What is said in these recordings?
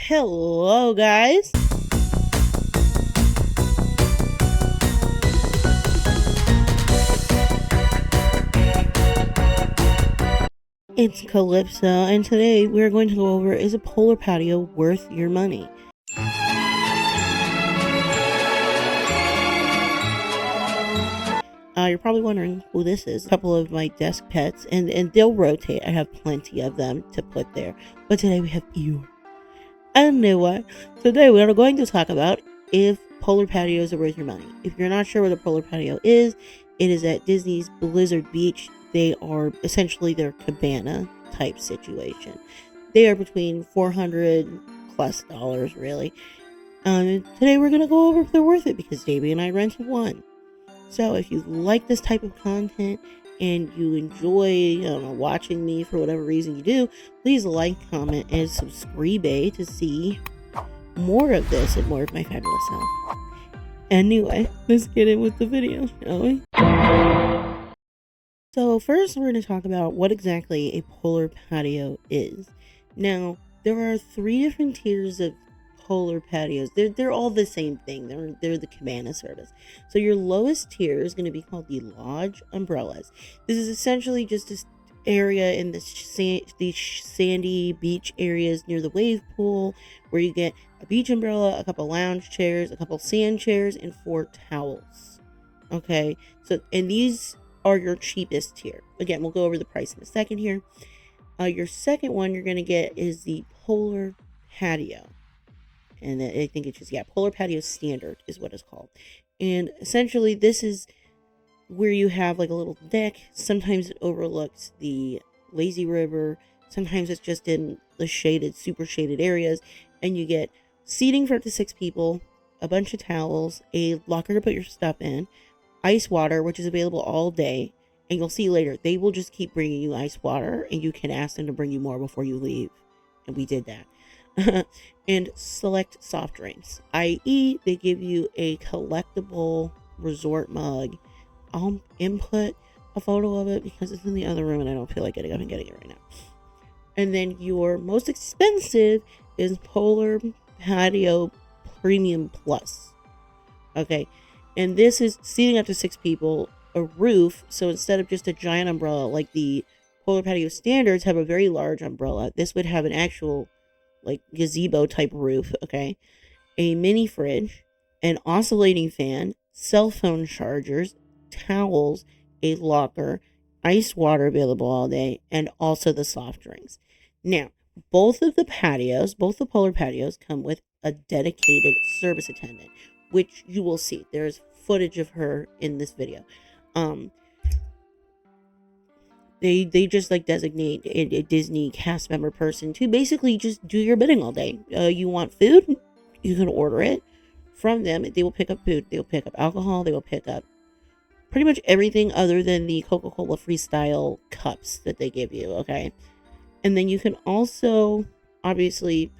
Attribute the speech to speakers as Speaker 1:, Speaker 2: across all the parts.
Speaker 1: Hello, guys. It's Calypso, and today we're going to go over, is a polar patio worth your money? You're probably wondering who this is. A couple of my desk pets, and they'll rotate. I have plenty of them to put there. But today we have you. Anyway, today we are going to talk about if polar patios are worth your money. If you're not sure what a polar patio is, it is at Disney's Blizzard Beach. They are essentially their cabana type situation. They are between $400 plus really. Today we're going to go over if they're worth it because Davy and I rented one. So if you like this type of content and you enjoy watching me for whatever reason you do, please like, comment, and subscribe to see more of this and more of my fabulous self. Anyway, let's get in with the video, shall we? So first we're going to talk about what exactly a polar patio is. Now, there are 3 different tiers of polar patios. They're all the same thing. They're the cabana service. So your lowest tier is going to be called the lodge umbrellas. This is essentially just this area in these sandy beach areas near the wave pool where you get a beach umbrella, a couple lounge chairs, a couple sand chairs, and 4 towels. Okay, so and these are your cheapest tier. Again, we'll go over the price in a second here. Your second one you're going to get is the polar patio. And I think it's just, polar patio standard is what it's called. And essentially this is where you have like a little deck. Sometimes it overlooks the lazy river. Sometimes it's just in the super shaded areas. And you get seating for up to 6 people, a bunch of towels, a locker to put your stuff in, ice water, which is available all day. And you'll see later, they will just keep bringing you ice water and you can ask them to bring you more before you leave. And we did that. And select soft drinks, i.e. they give you a collectible resort mug. I'll input a photo of it because it's in the other room and I don't feel like getting up and getting it right now. And then your most expensive is Polar Patio Premium Plus. Okay, and this is seating up to 6 people, a roof, so instead of just a giant umbrella like the Polar Patio standards have a very large umbrella, this would have an actual like gazebo type roof, okay? A mini fridge, an oscillating fan, cell phone chargers, towels, a locker, ice water available all day, and also the soft drinks. Now, both the polar patios come with a dedicated service attendant, which you will see. There's footage of her in this video. They just like designate a Disney cast member person to basically just do your bidding all day. You want food, you can order it from them. They will pick up food, they will pick up alcohol, they will pick up pretty much everything other than the Coca-Cola Freestyle cups that they give you, okay? And then you can also obviously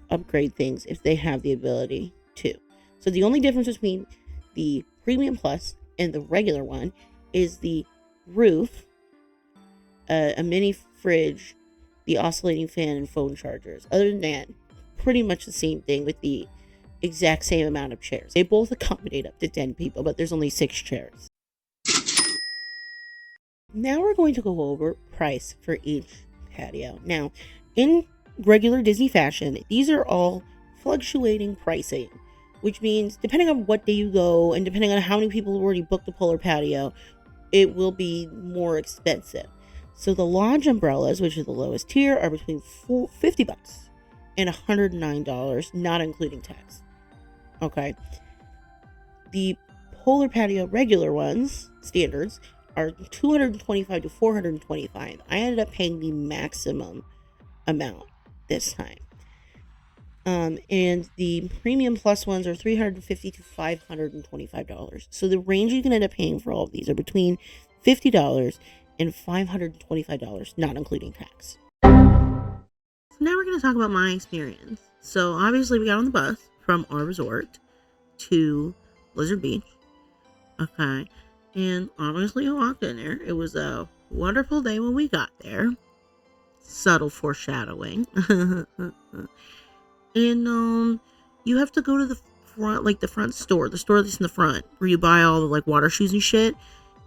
Speaker 1: upgrade things if they have the ability to. So the only difference between the Premium Plus and the regular one is the roof, a mini fridge, the oscillating fan, and phone chargers. Other than that, pretty much the same thing with the exact same amount of chairs. They both accommodate up to 10 people, but there's only 6 chairs. Now we're going to go over price for each patio. Now, in regular Disney fashion, these are all fluctuating pricing, which means depending on what day you go and depending on how many people have already booked the polar patio, it will be more expensive. So the lodge umbrellas, which is the lowest tier, are between $50 and $109, not including tax. Okay. The polar patio regular ones, standards, are $225 to $425. I ended up paying the maximum amount this time. And the premium plus ones are $350 to $525. So the range you can end up paying for all of these are between $50 and $525, not including tax. So now we're going to talk about my experience. So obviously we got on the bus from our resort to Blizzard Beach. Okay. And obviously I walked in there. It was a wonderful day when we got there. Subtle foreshadowing. And you have to go to the front, like the front store, the store that's in the front, where you buy all the like water shoes and shit.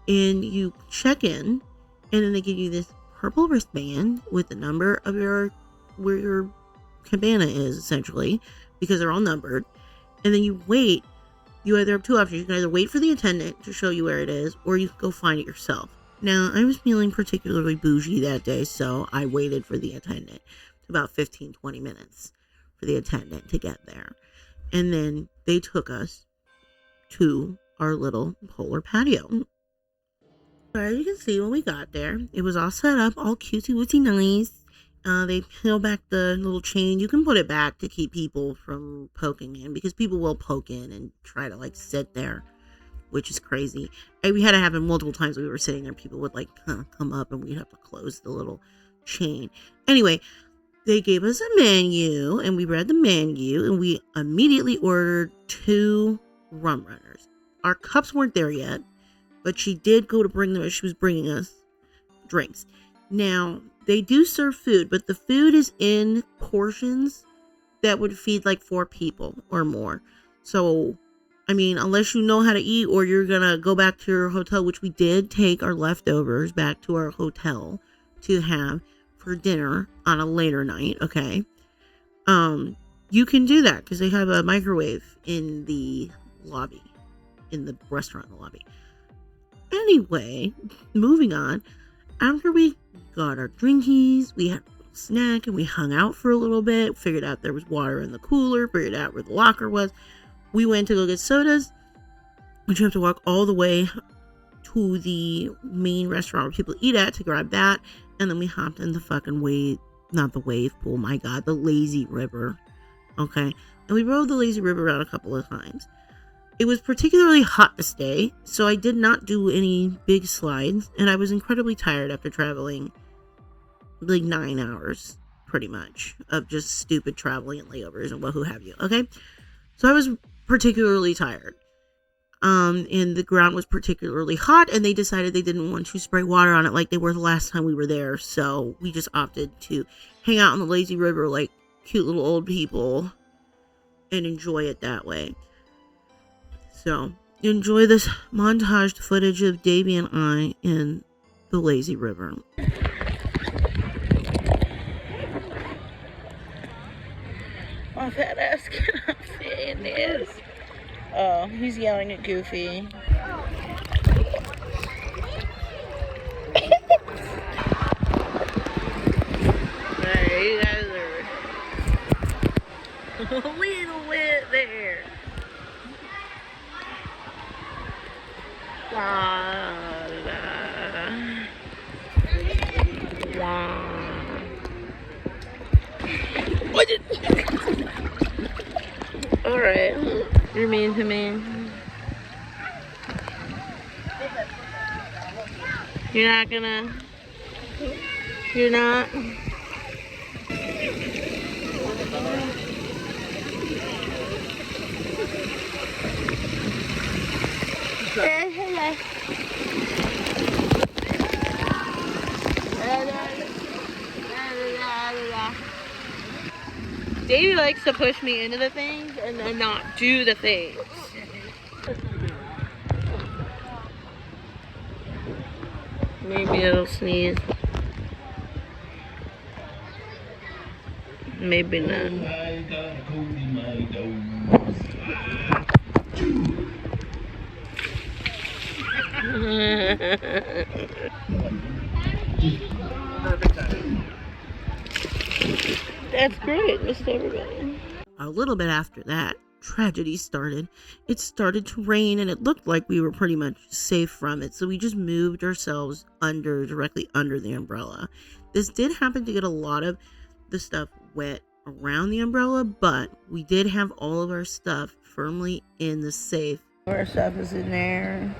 Speaker 1: And you check in, and then they give you this purple wristband with the number of where your cabana is, essentially, because they're all numbered. And then you wait. You either have two options. You can either wait for the attendant to show you where it is, or you can go find it yourself. Now, I was feeling particularly bougie that day, so I waited for the attendant. About 15-20 minutes for the attendant to get there. And then they took us to our little polar patio. So as you can see, when we got there, it was all set up, all cutesy wootsy nice. They peel back the little chain. You can put it back to keep people from poking in, because people will poke in and try to like sit there, which is crazy. And we had it happen multiple times. We were sitting there, people would like come up, and we'd have to close the little chain. Anyway, they gave us a menu, and we read the menu, and we immediately ordered 2 rum runners. Our cups weren't there yet, but she did go to bring them. She was bringing us drinks. Now, they do serve food, but the food is in portions that would feed like 4 people or more. So, I mean, unless you know how to eat, or you're going to go back to your hotel, which we did take our leftovers back to our hotel to have for dinner on a later night, okay? You can do that because they have a microwave in the lobby, in the restaurant lobby. Anyway, moving on. After we got our drinkies, we had a snack, and we hung out for a little bit. Figured out there was water in the cooler. Figured out where the locker was. We went to go get sodas, which you have to walk all the way to the main restaurant where people eat at to grab that. And then we hopped in the fucking not the wave pool, my god, the lazy river. Okay. And we rode the lazy river around a couple of times. It was particularly hot this day, so I did not do any big slides, and I was incredibly tired after traveling like 9 hours, pretty much, of just stupid traveling and layovers and what have you, okay? So I was particularly tired. And the ground was particularly hot, and they decided they didn't want to spray water on it like they were the last time we were there, so we just opted to hang out on the lazy river like cute little old people and enjoy it that way. So, enjoy this montaged footage of Davy and I in the lazy river. My fat ass cannot fit in this. Oh, he's yelling at Goofy. Hey, you guys are a little wet there. Alright, you're mean to me. You're not gonna. You're not. Hello. Davey likes to push me into the things and then not do the things. Maybe it'll sneeze. Maybe not. That's great, missed everybody. A little bit after that, tragedy started. It started to rain, and it looked like we were pretty much safe from it, so we just moved ourselves directly under the umbrella. This did happen to get a lot of the stuff wet around the umbrella, but we did have all of our stuff firmly in the safe. Our stuff is in there.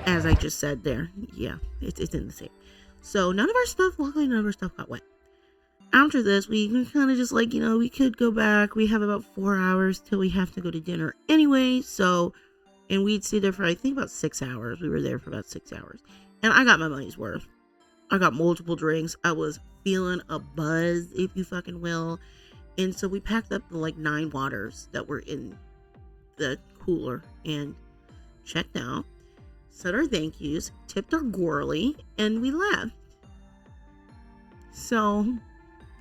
Speaker 1: As I just said there. Yeah, it's in the safe. So luckily none of our stuff got wet. After this, we kind of just like, we could go back. We have about 4 hours till we have to go to dinner anyway. So, and we'd stay there for, I think, about 6 hours. We were there for about 6 hours. And I got my money's worth. I got multiple drinks. I was feeling a buzz, if you fucking will. And so we packed up the like 9 waters that were in the cooler and checked out, said our thank yous, tipped our girly, and we left. So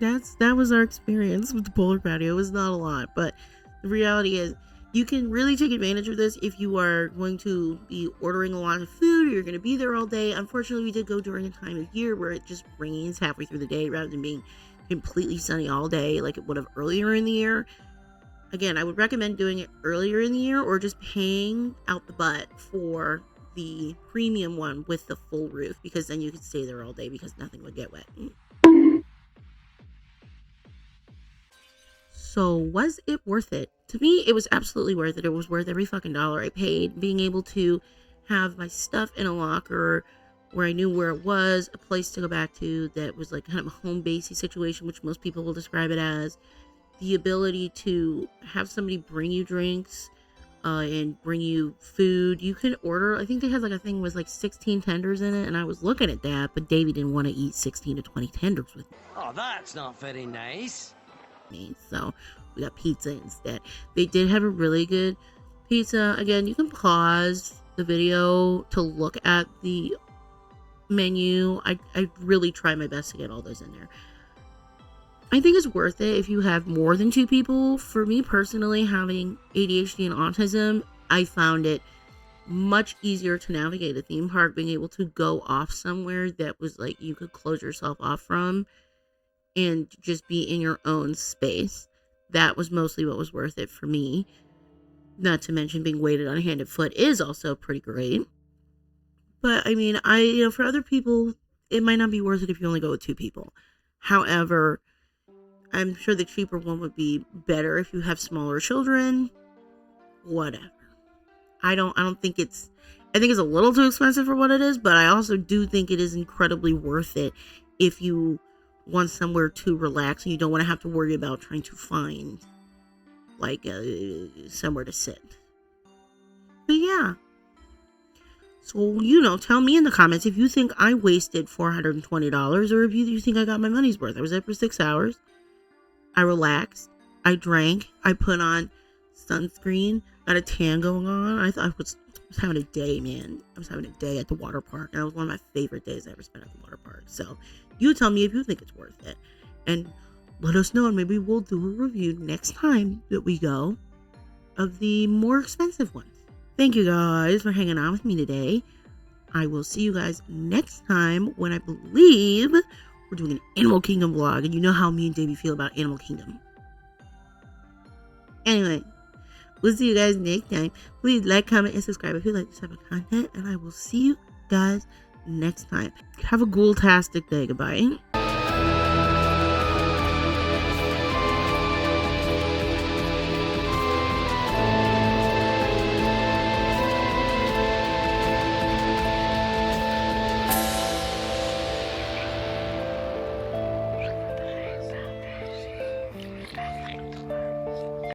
Speaker 1: that was our experience with the polar patio. It was not a lot, but the reality is you can really take advantage of this if you are going to be ordering a lot of food or you're going to be there all day. Unfortunately, we did go during a time of year where it just rains halfway through the day rather than being completely sunny all day like it would have earlier in the year. Again, I would recommend doing it earlier in the year or just paying out the butt for the premium one with the full roof, because then you could stay there all day because nothing would get wet. So was it worth it? To me, it was absolutely worth it. It was worth every fucking dollar I paid. Being able to have my stuff in a locker where I knew where it was, a place to go back to that was like kind of a home basey situation, which most people will describe it as. The ability to have somebody bring you drinks and bring you food. You can order, I think they had like a thing with like 16 tenders in it, and I was looking at that, but Davy didn't want to eat 16 to 20 tenders with me.
Speaker 2: Oh, that's not very nice.
Speaker 1: So we got pizza instead. They did have a really good pizza. Again, you can pause the video to look at the menu. I really try my best to get all those in there. I think it's worth it if you have more than 2 people. For me personally, having ADHD and autism, I found it much easier to navigate a theme park, being able to go off somewhere that was like you could close yourself off from and just be in your own space. That was mostly what was worth it for me. Not to mention being weighted on hand and foot is also pretty great. But I mean, for other people, it might not be worth it if you only go with 2 people. However, I'm sure the cheaper one would be better if you have smaller children. Whatever. I think it's a little too expensive for what it is, but I also do think it is incredibly worth it if you want somewhere to relax and you don't want to have to worry about trying to find like somewhere to sit. But yeah. So, tell me in the comments if you think I wasted $420 or if you think I got my money's worth. I was there for 6 hours. I relaxed. I drank. I put on sunscreen. Got a tan going on. I was having a day, man. I was having a day at the water park. And it was one of my favorite days I ever spent at the water park. So you tell me if you think it's worth it. And let us know. And maybe we'll do a review next time that we go of the more expensive ones. Thank you guys for hanging out with me today. I will see you guys next time when I believe we're doing an Animal Kingdom vlog. And you know how me and Davy feel about Animal Kingdom. Anyway, we'll see you guys next time. Please like, comment, and subscribe if you like this type of content. And I will see you guys next time. Have a ghoul-tastic day. Goodbye.